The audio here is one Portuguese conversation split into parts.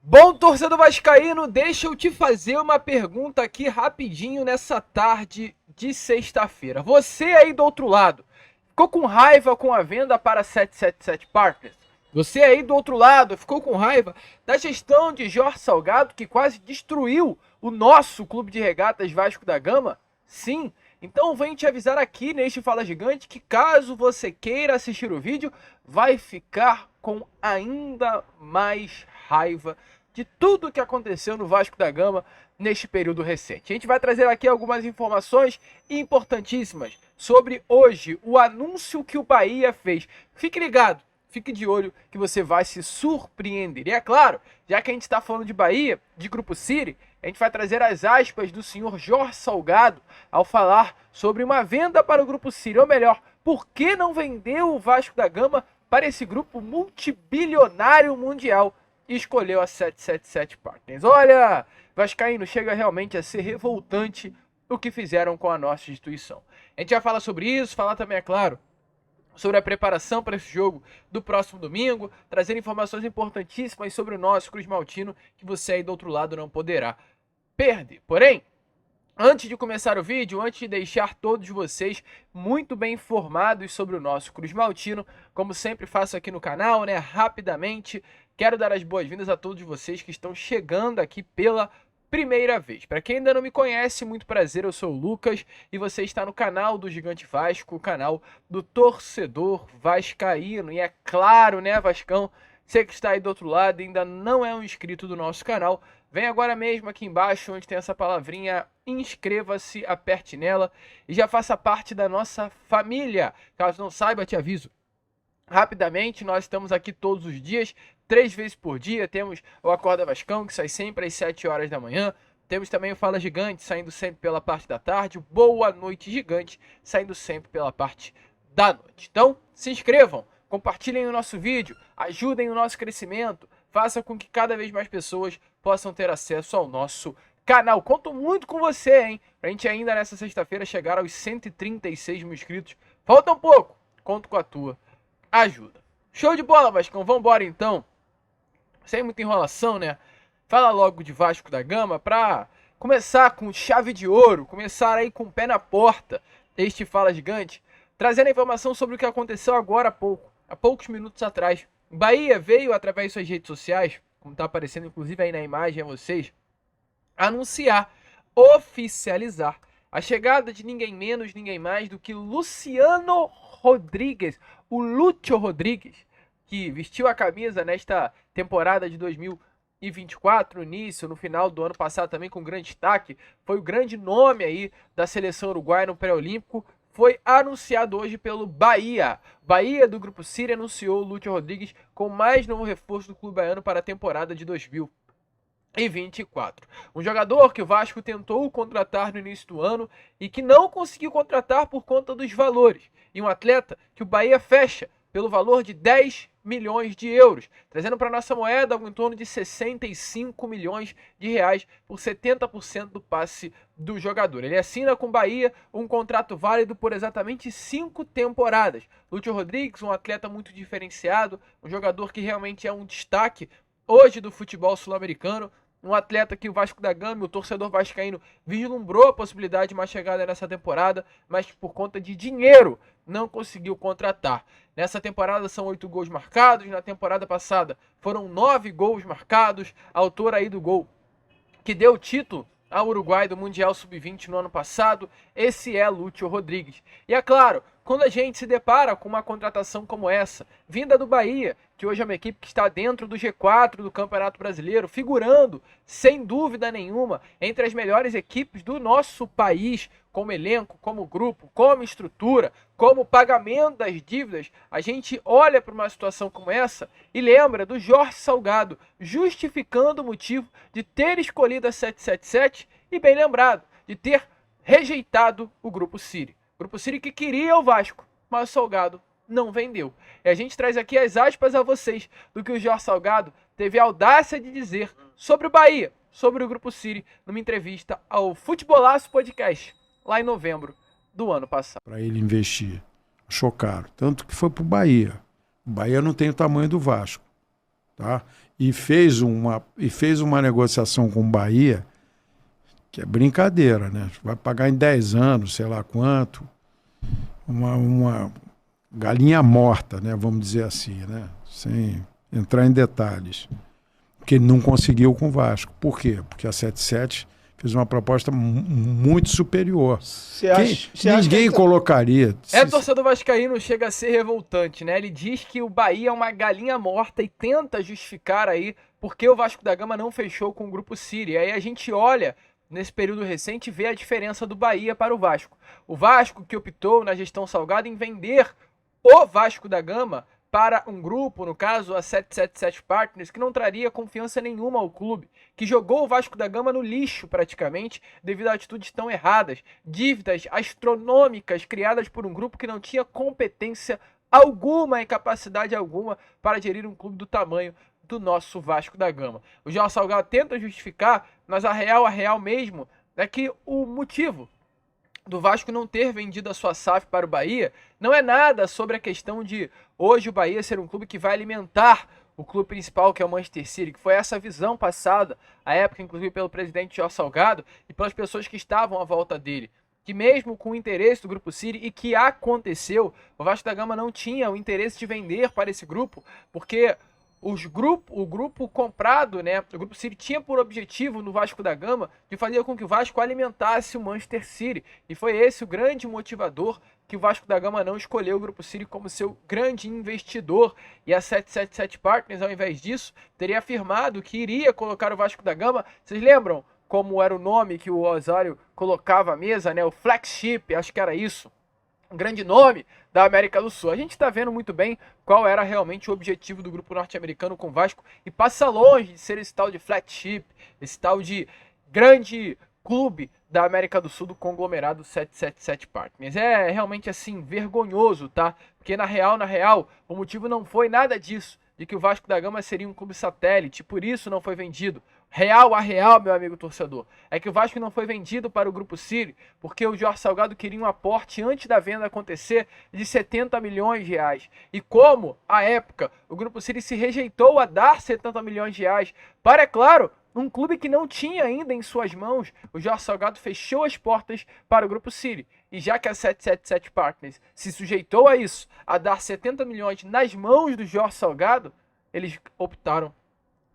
Bom, torcedor vascaíno, deixa eu te fazer uma pergunta aqui rapidinho nessa tarde de sexta-feira. Você aí do outro lado, ficou com raiva com a venda para 777 Partners? Você aí do outro lado, ficou com raiva da gestão de Jorge Salgado, que quase destruiu o nosso clube de regatas Vasco da Gama? Sim. Então venho te avisar aqui neste Fala Gigante que caso você queira assistir o vídeo, vai ficar com ainda mais raiva de tudo que aconteceu no Vasco da Gama neste período recente. A gente vai trazer aqui algumas informações importantíssimas sobre hoje, o anúncio que o Bahia fez. Fique ligado, fique de olho que você vai se surpreender. E é claro, já que a gente está falando de Bahia, de Grupo City, a gente vai trazer as aspas do senhor Jorge Salgado ao falar sobre uma venda para o Grupo City, ou melhor, por que não vendeu o Vasco da Gama para esse grupo multibilionário mundial e escolheu a 777 Partners. Olha, vascaíno, chega realmente a ser revoltante o que fizeram com a nossa instituição. A gente já fala sobre isso, falar também, é claro, sobre a preparação para esse jogo do próximo domingo, trazer informações importantíssimas sobre o nosso Cruz Maltino, que você aí do outro lado não poderá perder. Porém, antes de começar o vídeo, antes de deixar todos vocês muito bem informados sobre o nosso Cruz Maltino, como sempre faço aqui no canal, né, rapidamente, quero dar as boas-vindas a todos vocês que estão chegando aqui pela primeira vez. Para quem ainda não me conhece, muito prazer, eu sou o Lucas e você está no canal do Gigante Vasco, o canal do torcedor vascaíno. E é claro, né, Vascão, você que está aí do outro lado e ainda não é um inscrito do nosso canal, vem agora mesmo aqui embaixo onde tem essa palavrinha inscreva-se, aperte nela e já faça parte da nossa família. Caso não saiba, te aviso. Rapidamente, nós estamos aqui todos os dias, 3 vezes por dia. Temos o Acorda Vascão, que sai sempre às 7 horas da manhã. Temos também o Fala Gigante, saindo sempre pela parte da tarde. O Boa Noite Gigante, saindo sempre pela parte da noite. Então, se inscrevam, compartilhem o nosso vídeo, ajudem o nosso crescimento, façam com que cada vez mais pessoas possam ter acesso ao nosso canal. Conto muito com você, hein? Pra gente ainda nessa sexta-feira chegar aos 136 mil inscritos. Falta um pouco, conto com a tua ajuda. Show de bola, Vascão. Vambora então. Sem muita enrolação, né? Fala logo de Vasco da Gama pra começar com chave de ouro, começar aí com o pé na porta este Fala Gigante, trazendo a informação sobre o que aconteceu agora há poucos minutos atrás. O Bahia veio através de suas redes sociais, como está aparecendo inclusive aí na imagem a vocês, anunciar, oficializar a chegada de ninguém menos, ninguém mais do que Luciano Rodrigues, o Lúcio Rodrigues, que vestiu a camisa nesta temporada de 2024, início, no final do ano passado também com grande destaque, foi o grande nome aí da seleção uruguaia no pré-olímpico, foi anunciado hoje pelo Bahia. Bahia do Grupo City anunciou o Lúcio Rodrigues como mais novo reforço do clube baiano para a temporada de 2024. Um jogador que o Vasco tentou contratar no início do ano e que não conseguiu contratar por conta dos valores. E um atleta que o Bahia fecha pelo valor de 10 milhões de euros, trazendo para a nossa moeda algo em torno de 65 milhões de reais por 70% do passe do jogador. Ele assina com o Bahia um contrato válido por exatamente 5 temporadas. Lúcio Rodrigues, um atleta muito diferenciado, um jogador que realmente é um destaque hoje do futebol sul-americano, um atleta que o Vasco da Gama, o torcedor vascaíno, vislumbrou a possibilidade de uma chegada nessa temporada, mas por conta de dinheiro não conseguiu contratar. Nessa temporada são 8 gols marcados, na temporada passada foram 9 gols marcados, autor aí do gol que deu o título ao Uruguai do Mundial Sub-20 no ano passado, esse é Lúcio Rodrigues. E é claro, quando a gente se depara com uma contratação como essa, vinda do Bahia, que hoje é uma equipe que está dentro do G4 do Campeonato Brasileiro, figurando, sem dúvida nenhuma, entre as melhores equipes do nosso país, como elenco, como grupo, como estrutura, como pagamento das dívidas, a gente olha para uma situação como essa e lembra do Jorge Salgado justificando o motivo de ter escolhido a 777 e, bem lembrado, de ter rejeitado o Grupo City. Grupo City que queria o Vasco, mas o Salgado não vendeu. E a gente traz aqui as aspas a vocês do que o Jorge Salgado teve a audácia de dizer sobre o Bahia, sobre o Grupo City, numa entrevista ao Futebolaço Podcast, lá em novembro do ano passado. Para ele investir. Achou caro. Tanto que foi para o Bahia. O Bahia não tem o tamanho do Vasco. Tá? e fez uma negociação com o Bahia, que é brincadeira, né? Vai pagar em 10 anos, sei lá quanto, uma galinha morta, né? Vamos dizer assim, né? Sem entrar em detalhes. Que ele não conseguiu com o Vasco. Por quê? Porque a 77 fez uma proposta muito superior. Ninguém colocaria. Torcedor vascaíno chega a ser revoltante, né? Ele diz que o Bahia é uma galinha morta e tenta justificar aí porque o Vasco da Gama não fechou com o Grupo City. E aí a gente olha nesse período recente e vê a diferença do Bahia para o Vasco. O Vasco que optou na gestão Salgado em vender o Vasco da Gama para um grupo, no caso a 777 Partners, que não traria confiança nenhuma ao clube, que jogou o Vasco da Gama no lixo praticamente, devido a atitudes tão erradas, dívidas astronômicas criadas por um grupo que não tinha competência alguma e capacidade alguma para gerir um clube do tamanho do nosso Vasco da Gama. O Jorge Salgado tenta justificar, mas a real mesmo é que o motivo do Vasco não ter vendido a sua SAF para o Bahia não é nada sobre a questão de hoje o Bahia ser um clube que vai alimentar o clube principal, que é o Manchester City, que foi essa visão passada, à época, inclusive, pelo presidente Jorge Salgado e pelas pessoas que estavam à volta dele. Que mesmo com o interesse do Grupo City, e que aconteceu, o Vasco da Gama não tinha o interesse de vender para esse grupo, porque o grupo comprado, né, o Grupo City tinha por objetivo no Vasco da Gama de fazer com que o Vasco alimentasse o Manchester City. E foi esse o grande motivador que o Vasco da Gama não escolheu o Grupo City como seu grande investidor. E a 777 Partners, ao invés disso, teria afirmado que iria colocar o Vasco da Gama. Vocês lembram como era o nome que o Osório colocava à mesa, né? O flagship, acho que era isso. Um grande nome da América do Sul. A gente está vendo muito bem qual era realmente o objetivo do grupo norte-americano com o Vasco e passa longe de ser esse tal de flagship, esse tal de grande clube da América do Sul do conglomerado 777 Partners. É realmente assim vergonhoso, tá? Porque na real, o motivo não foi nada disso, de que o Vasco da Gama seria um clube satélite, por isso não foi vendido. Real, meu amigo torcedor, é que o Vasco não foi vendido para o Grupo City porque o Jorge Salgado queria um aporte antes da venda acontecer de 70 milhões de reais. E como, à época, o Grupo City se rejeitou a dar 70 milhões de reais para, é claro, um clube que não tinha ainda em suas mãos, o Jorge Salgado fechou as portas para o Grupo City. E já que a 777 Partners se sujeitou a isso, a dar 70 milhões nas mãos do Jorge Salgado, eles optaram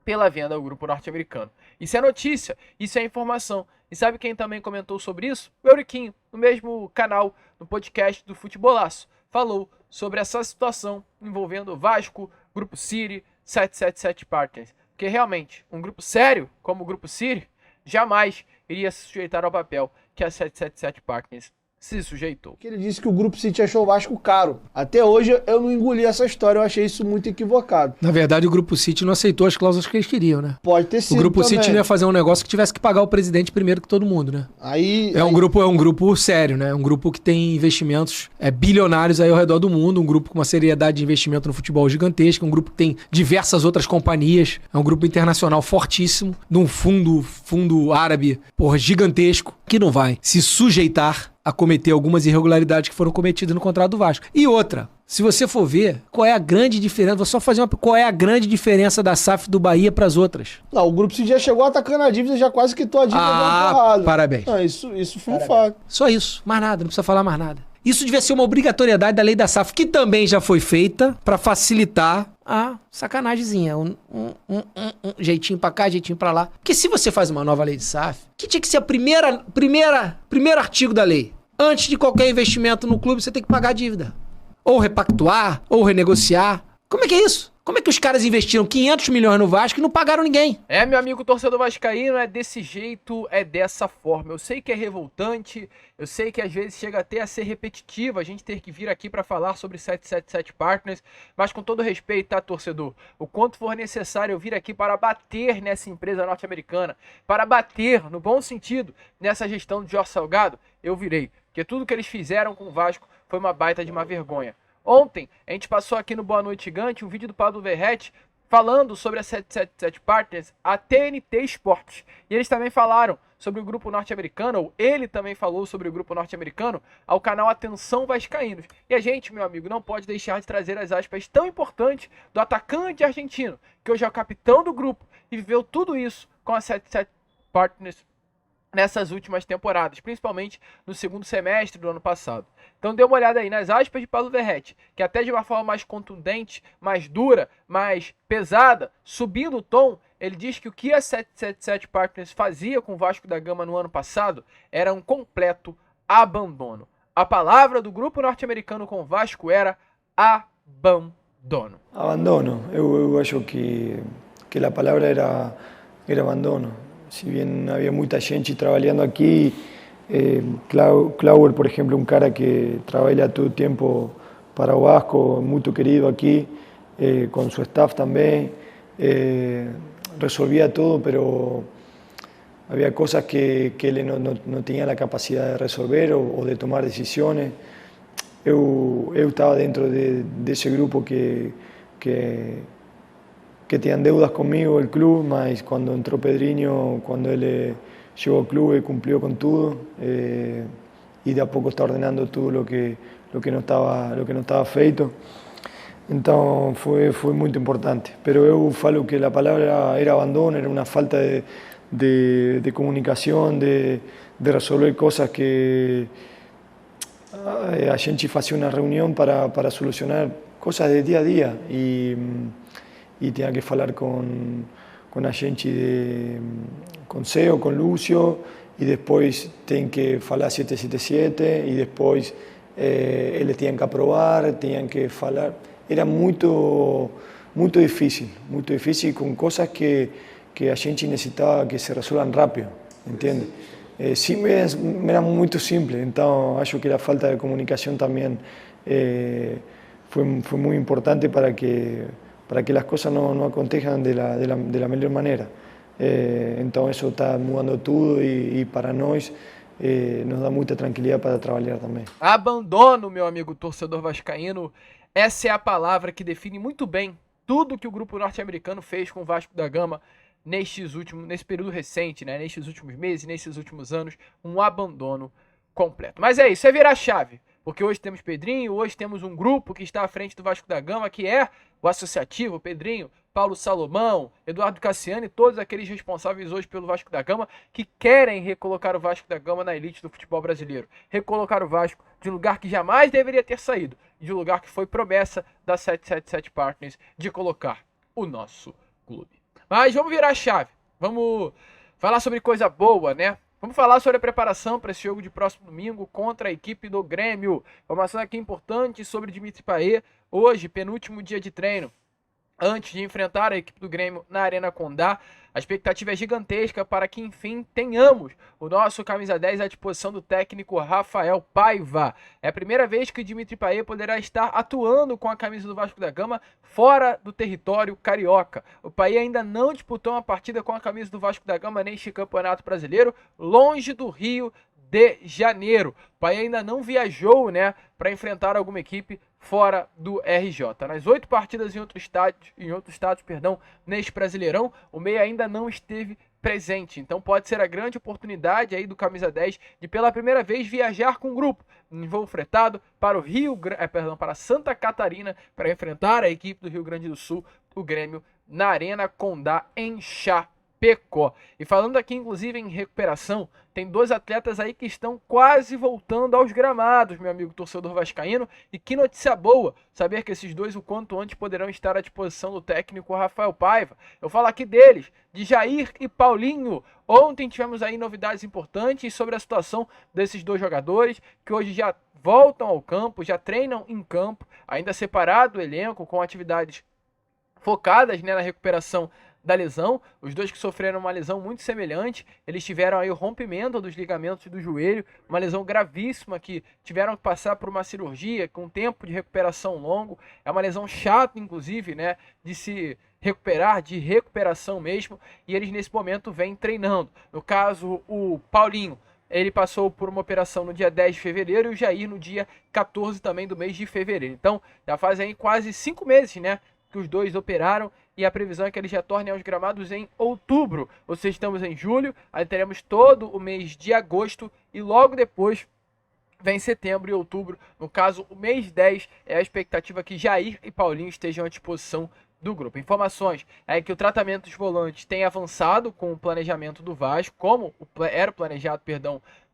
pela venda ao grupo norte-americano. Isso é notícia, isso é informação. E sabe quem também comentou sobre isso? O Euriquinho, no mesmo canal, no podcast do Futebolaço. Falou sobre essa situação envolvendo Vasco, Grupo City, 777 Partners. Porque realmente, um grupo sério como o Grupo City jamais iria se sujeitar ao papel que a 777 Partners se sujeitou. Ele disse que o Grupo City achou o Vasco caro. Até hoje eu não engoli essa história, eu achei isso muito equivocado. Na verdade, o Grupo City não aceitou as cláusulas que eles queriam, né? Pode ter sido. O Grupo também. City não ia fazer um negócio que tivesse que pagar o presidente primeiro que todo mundo, né? Um grupo sério, né? Um grupo que tem investimentos bilionários aí ao redor do mundo, um grupo com uma seriedade de investimento no futebol gigantesca, um grupo que tem diversas outras companhias, é um grupo internacional fortíssimo, de um fundo árabe, gigantesco, que não vai se sujeitar a cometer algumas irregularidades que foram cometidas no contrato do Vasco. E outra, se você for ver, qual é a grande diferença, vou só fazer qual é a grande diferença da SAF do Bahia para as outras? Não, o Grupo City já chegou atacando a dívida, já quase quitou a dívida de uma porrada. Parabéns. Não, isso foi um fato. Só isso, mais nada, não precisa falar mais nada. Isso devia ser uma obrigatoriedade da lei da SAF, que também já foi feita para facilitar a sacanagemzinha. Um jeitinho pra cá, jeitinho pra lá. Porque se você faz uma nova lei de SAF, que tinha que ser a primeiro artigo da lei. Antes de qualquer investimento no clube, você tem que pagar a dívida. Ou repactuar, ou renegociar. Como é que é isso? Como é que os caras investiram 500 milhões no Vasco e não pagaram ninguém? Meu amigo torcedor vascaíno, é desse jeito, é dessa forma. Eu sei que é revoltante, eu sei que às vezes chega até a ser repetitivo a gente ter que vir aqui para falar sobre 777 Partners, mas com todo respeito, tá, torcedor? O quanto for necessário eu vir aqui para bater nessa empresa norte-americana, para bater, no bom sentido, nessa gestão de Jorge Salgado, eu virei. Porque tudo que eles fizeram com o Vasco foi uma baita de uma vergonha. Ontem, a gente passou aqui no Boa Noite Gigante um vídeo do Pablo Verrete falando sobre a 777 Partners, a TNT Esportes. E eles também falaram sobre o grupo norte-americano, ou ele também falou sobre o grupo norte-americano, ao canal Atenção Vascaínos. E a gente, meu amigo, não pode deixar de trazer as aspas tão importantes do atacante argentino, que hoje é o capitão do grupo e viveu tudo isso com a 77 Partners nessas últimas temporadas, principalmente no segundo semestre do ano passado. Então dê uma olhada aí nas aspas de Paulo Verratti, que até de uma forma mais contundente, mais dura, mais pesada, subindo o tom, ele diz que o que a 777 Partners fazia com o Vasco da Gama no ano passado era um completo abandono. A palavra do grupo norte-americano com o Vasco era abandono. Abandono. Eu acho que a palavra era abandono. Si bien había mucha gente trabajando aquí, Klauer, por ejemplo, un cara que trabaja todo el tiempo para o Vasco, muy querido aquí, con su staff también, resolvía todo, pero había cosas que él no tenía la capacidad de resolver o de tomar decisiones. Eu estaba dentro de ese grupo que tenían deudas conmigo, el club, mas cuando entró Pedrinho, cuando él llegó al club, cumplió con todo y de a poco está ordenando todo lo que no estaba feito. Entonces fue muy importante. Pero eu falo que la palabra era abandono, era una falta de comunicación, de resolver cosas que a gente hacía una reunión para solucionar cosas de día a día y tenía que hablar con a gente con CEO, con Lucio, y después tienen que hablar 777 y después eles tenían que aprobar, tenían que hablar. Era muy difícil con cosas que a gente necesitaba que se resuelvan rápido, ¿entiendes? Sí, era muy simple, entonces acho que la falta de comunicación también fue muy importante para que las cosas no acontejan de la mejor manera. Entonces eso está mudando todo y para nós nos dá muita tranquilidade para trabalhar também. Abandono, meu amigo torcedor vascaíno. Essa é a palavra que define muito bem tudo que o grupo norte-americano fez com o Vasco da Gama nesse período recente, né? Nestes últimos meses, nesses últimos anos, um abandono completo. Mas é isso, é virar chave. Porque hoje temos Pedrinho, hoje temos um grupo que está à frente do Vasco da Gama, que é o Associativo, Pedrinho, Paulo Salomão, Eduardo Cassiani, todos aqueles responsáveis hoje pelo Vasco da Gama que querem recolocar o Vasco da Gama na elite do futebol brasileiro. Recolocar o Vasco de um lugar que jamais deveria ter saído, de um lugar que foi promessa da 777 Partners de colocar o nosso clube. Mas vamos virar a chave, vamos falar sobre coisa boa, né? Vamos falar sobre a preparação para esse jogo de próximo domingo contra a equipe do Grêmio. Informação aqui importante sobre Dimitri Payet. Hoje, penúltimo dia de treino, antes de enfrentar a equipe do Grêmio na Arena Condá. A expectativa é gigantesca para que, enfim, tenhamos o nosso camisa 10 à disposição do técnico Rafael Paiva. É a primeira vez que Dimitri Payet poderá estar atuando com a camisa do Vasco da Gama fora do território carioca. O Payet ainda não disputou uma partida com a camisa do Vasco da Gama neste Campeonato Brasileiro, longe do Rio de Janeiro. O Payet ainda não viajou, né, para enfrentar alguma equipe fora do RJ. Nas 8 partidas em outros estados, neste Brasileirão, o meia ainda não esteve presente. Então pode ser a grande oportunidade aí do camisa 10 de pela primeira vez viajar com o grupo em voo fretado para para Santa Catarina para enfrentar a equipe do Rio Grande do Sul, o Grêmio, na Arena Condá em Chapecó. E falando aqui inclusive em recuperação, tem 2 atletas aí que estão quase voltando aos gramados, meu amigo torcedor vascaíno, e que notícia boa, saber que esses 2 o quanto antes poderão estar à disposição do técnico Rafael Paiva. Eu falo aqui deles, de Jair e Paulinho. Ontem tivemos aí novidades importantes sobre a situação desses 2 jogadores, que hoje já voltam ao campo, já treinam em campo, ainda separado o elenco, com atividades focadas, né, na recuperação da lesão. Os 2 que sofreram uma lesão muito semelhante, eles tiveram aí o rompimento dos ligamentos do joelho, uma lesão gravíssima que tiveram que passar por uma cirurgia com tempo de recuperação longo. É uma lesão chata, inclusive, né, de se recuperar, de recuperação mesmo, e eles nesse momento vêm treinando. No caso, o Paulinho, ele passou por uma operação no dia 10 de fevereiro e o Jair no dia 14 também do mês de fevereiro. Então, já fazem aí quase 5 meses, né, que os 2 operaram e a previsão é que eles retornem aos gramados em outubro, ou seja, estamos em julho, aí teremos todo o mês de agosto e logo depois vem setembro e outubro. No caso, o mês 10 é a expectativa que Jair e Paulinho estejam à disposição do grupo. Informações é que o tratamento dos volantes tem avançado com o planejamento do Vasco, como era planejado,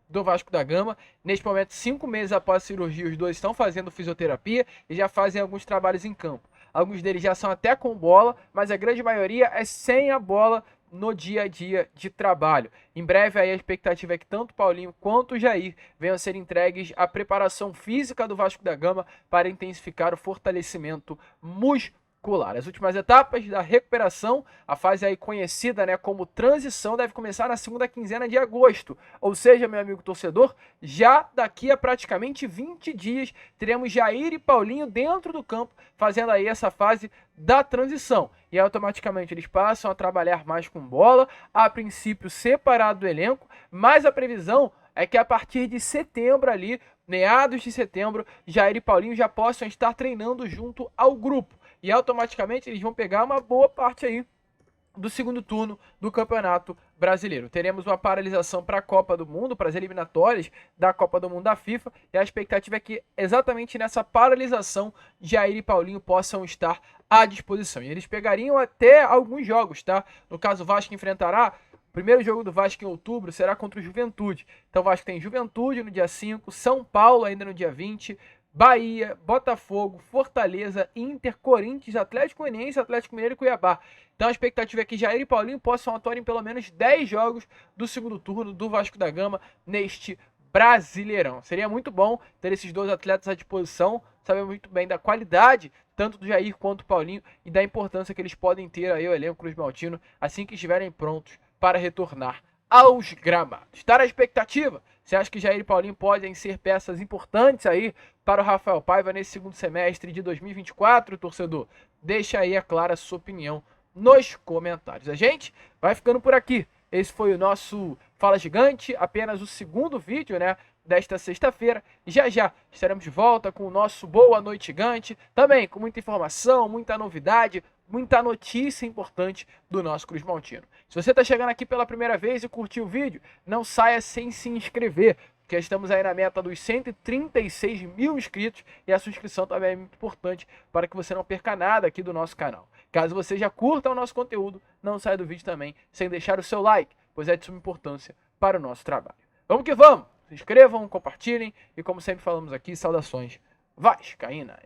do Vasco da Gama. Neste momento, 5 meses após a cirurgia, os dois estão fazendo fisioterapia e já fazem alguns trabalhos em campo. Alguns deles já são até com bola, mas a grande maioria é sem a bola no dia a dia de trabalho. Em breve aí a expectativa é que tanto Paulinho quanto o Jair venham a ser entregues à preparação física do Vasco da Gama para intensificar o fortalecimento muscular. As últimas etapas da recuperação, a fase aí conhecida, né, como transição, deve começar na segunda quinzena de agosto. Ou seja, meu amigo torcedor, já daqui a praticamente 20 dias teremos Jair e Paulinho dentro do campo fazendo aí essa fase da transição. E automaticamente eles passam a trabalhar mais com bola, a princípio separado do elenco, mas a previsão é que a partir de setembro ali, meados de setembro, Jair e Paulinho já possam estar treinando junto ao grupo. E automaticamente eles vão pegar uma boa parte aí do segundo turno do Campeonato Brasileiro. Teremos uma paralisação para a Copa do Mundo, para as eliminatórias da Copa do Mundo da FIFA, e a expectativa é que exatamente nessa paralisação Jair e Paulinho possam estar à disposição. E eles pegariam até alguns jogos, tá? No caso, o Vasco enfrentará, o primeiro jogo do Vasco em outubro será contra o Juventude. Então o Vasco tem Juventude no dia 5, São Paulo ainda no dia 20, Bahia, Botafogo, Fortaleza, Inter, Corinthians, Atlético Goianiense, Atlético Mineiro e Cuiabá. Então a expectativa é que Jair e Paulinho possam atuar em pelo menos 10 jogos do segundo turno do Vasco da Gama neste Brasileirão. Seria muito bom ter esses dois atletas à disposição, sabemos muito bem da qualidade tanto do Jair quanto do Paulinho e da importância que eles podem ter aí ao elenco Cruz Maltino assim que estiverem prontos para retornar aos gramados. Está na expectativa? Você acha que Jair e Paulinho podem ser peças importantes aí para o Rafael Paiva nesse segundo semestre de 2024, torcedor? Deixa aí, é claro, a sua opinião nos comentários. A gente vai ficando por aqui. Esse foi o nosso Fala Gigante, apenas o segundo vídeo, né, desta sexta-feira. Já já estaremos de volta com o nosso Boa Noite Gigante, também com muita informação, muita novidade, muita notícia importante do nosso Cruz Maltino. Se você está chegando aqui pela primeira vez e curtiu o vídeo, não saia sem se inscrever, porque estamos aí na meta dos 136 mil inscritos e a sua inscrição também é muito importante para que você não perca nada aqui do nosso canal. Caso você já curta o nosso conteúdo, não saia do vídeo também sem deixar o seu like, pois é de suma importância para o nosso trabalho. Vamos que vamos! Se inscrevam, compartilhem e, como sempre falamos aqui, saudações vascaínas.